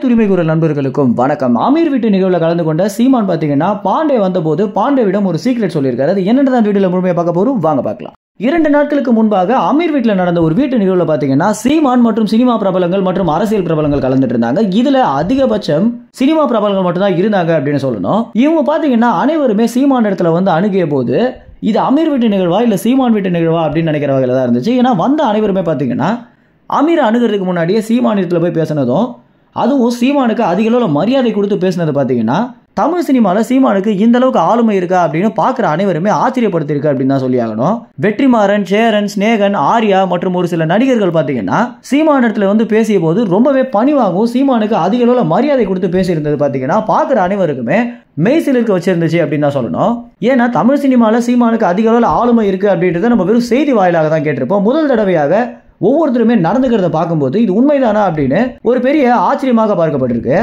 அனைத்து உரிமை குரல் நண்பர்களுக்கும் வணக்கம். அமீர் வீட்டு நிகழ்வில் கலந்து கொண்ட சீமான் பாத்தீங்கன்னா பாண்டே வந்தபோது பாண்டேவிடம் ஒரு சீக்ரெட் சொல்லியிருக்காரு. அது என்னன்னு அந்த வீடியோல முழுமையா பார்க்க போறோம், வாங்க பார்க்கலாம். 2 நாட்களுக்கு முன்பாக அமீர் வீட்டில் நடந்த ஒரு வீட்டு நிகழ்வுல பாத்தீங்கன்னா சீமான் மற்றும் சினிமா பிரபலங்கள் மற்றும் அரசியல் பிரபலங்கள் கலந்துட்டு இருந்தாங்க. இதுல அதிகபட்சம் சினிமா பிரபலங்கள் மட்டும் தான் இருந்தாங்க அப்படின்னு சொல்லணும். இவங்க பாத்தீங்கன்னா அனைவருமே சீமான் இடத்துல வந்து அணுகிய போது இது அமீர் வீட்டு நிகழ்வா இல்ல சீமான் வீட்டு நிகழ்வா அப்படின்னு நினைக்கிற வகையில தான் இருந்துச்சு. ஏன்னா வந்த அனைவருமே பாத்தீங்கன்னா அமீர் அணுகிறதுக்கு முன்னாடியே சீமான் இடத்துல போய் பேசினதும், அதுவும் சீமானுக்கு அதிக அளவில் மரியாதை கொடுத்து பேசினது பார்த்தீங்கன்னா தமிழ் சினிமாவில் சீமானுக்கு இந்த அளவுக்கு ஆளுமை இருக்கா அப்படின்னு பார்க்குற அனைவருமே ஆச்சரியப்படுத்திருக்கு அப்படின்னு தான் சொல்லி ஆகணும். வெற்றிமாறன், சேரன், ஸ்நேகன், ஆர்யா மற்றும் ஒரு சில நடிகர்கள் பார்த்தீங்கன்னா சீமான் இடத்துல வந்து பேசிய போது ரொம்பவே பணிவாகவும் சீமானுக்கு அதிக அளவில் மரியாதை கொடுத்து பேசியிருந்தது பார்த்தீங்கன்னா பார்க்குற அனைவருக்குமே மெய்சிலிருக்க வச்சிருந்துச்சு அப்படின்னு தான் சொல்லணும். ஏன்னா தமிழ் சினிமாவில் சீமானுக்கு அதிக அளவில் ஆளுமை இருக்கு அப்படின்றத நம்ம வெறும் செய்தி வாயிலாக தான் கேட்டிருப்போம். முதல் தடவையாக ஒவ்வொருத்தருமே நடந்துக்கிறத பார்க்கும்போது இது உண்மைதானா அப்படின்னு ஒரு பெரிய ஆச்சரியமாக பார்க்கப்பட்டிருக்கு.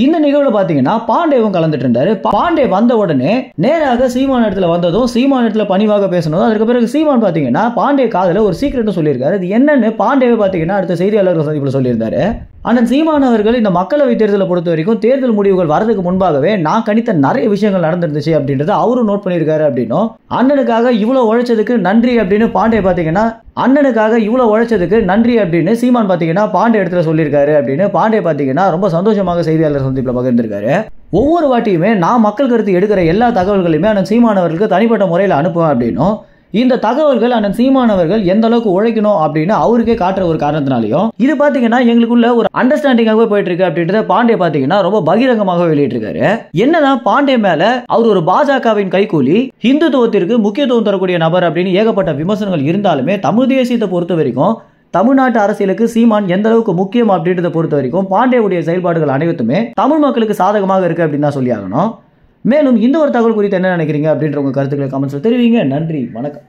இந்த நிகழ்வுல பாத்தீங்கன்னா பாண்டேவும் கலந்துட்டு இருந்தாரு. பாண்டே வந்த உடனே நேராக சீமான் இடத்துல வந்ததும் சீமான் இடத்துல பணிவாக பேசணும். அதுக்கு பிறகு சீமான் பாத்தீங்கன்னா பாண்டே காதுல ஒரு சீக்ரெட்டும் சொல்லியிருக்காரு. அது என்னன்னு பாண்டேவை பாத்தீங்கன்னா அடுத்த செய்தியாளர்கள் சந்திப்புல சொல்லியிருந்தாரு. அண்ணன் சீமான் அவர்கள் இந்த மக்களவை தேர்தலை பொறுத்த வரைக்கும் தேர்தல் முடிவுகள் வரதுக்கு முன்பாகவே நான் கணித்த நிறைய விஷயங்கள் நடந்துருந்துச்சு அப்படின்றத அவரும் நோட் பண்ணியிருக்காரு அப்படின்னும், அண்ணனுக்காக இவ்வளவு உழைச்சதுக்கு நன்றி அப்படின்னு பாண்டே பாத்தீங்கன்னா அண்ணனுக்காக இவ்வளவு உழைச்சதுக்கு நன்றி அப்படின்னு சீமான் பாத்தீங்கன்னா பாண்டே இடத்துல சொல்லியிருக்காரு அப்படின்னு பாண்டே பாத்தீங்கன்னா ரொம்ப சந்தோஷமாக செய்தியாளர் சந்திப்புல பகிர்ந்திருக்காரு. ஒவ்வொரு வாட்டியுமே நான் மக்கள் கருத்து எடுக்கிற எல்லா தகவல்களையுமே அண்ணன் சீமான் அவர்களுக்கு தனிப்பட்ட முறையில் அனுப்புவேன் அப்படின்னும், இந்த தகவல்கள் அண்ணன் சீமான் அவர்கள் எந்த அளவுக்கு உழைக்கணும் அப்படின்னு அவருக்கே காட்டுற ஒரு காரணத்தினாலையும் இது பாத்தீங்கன்னா எங்களுக்குள்ள ஒரு அண்டர்ஸ்டாண்டிங்காகவே போயிட்டு இருக்கு அப்படின்றத பாண்டே பாத்தீங்கன்னா ரொம்ப பகிரங்கமாக வெளியிட்டிருக்காரு. என்னதான் பாண்டே மேல அவர் ஒரு பாஜகவின் கைகூலி, இந்துத்துவத்திற்கு முக்கியத்துவம் தரக்கூடிய நபர் அப்படின்னு ஏகப்பட்ட விமர்சனங்கள் இருந்தாலுமே தமிழ் தேசியத்தை பொறுத்த வரைக்கும் தமிழ்நாட்டு அரசியலுக்கு சீமான் எந்த அளவுக்கு முக்கியம் அப்படின்றத பொறுத்த வரைக்கும் பாண்டேவுடைய செயல்பாடுகள் அனைத்துமே தமிழ் மக்களுக்கு சாதகமாக இருக்கு அப்படின்னு தான் சொல்லி ஆகணும். மேலும் இந்த ஒரு தகவல் குறித்து என்ன நினைக்கிறீங்க அப்படின்ற உங்க கருத்துக்களை கமெண்ட்ஸ்ல தெரிவிங்க. நன்றி, வணக்கம்.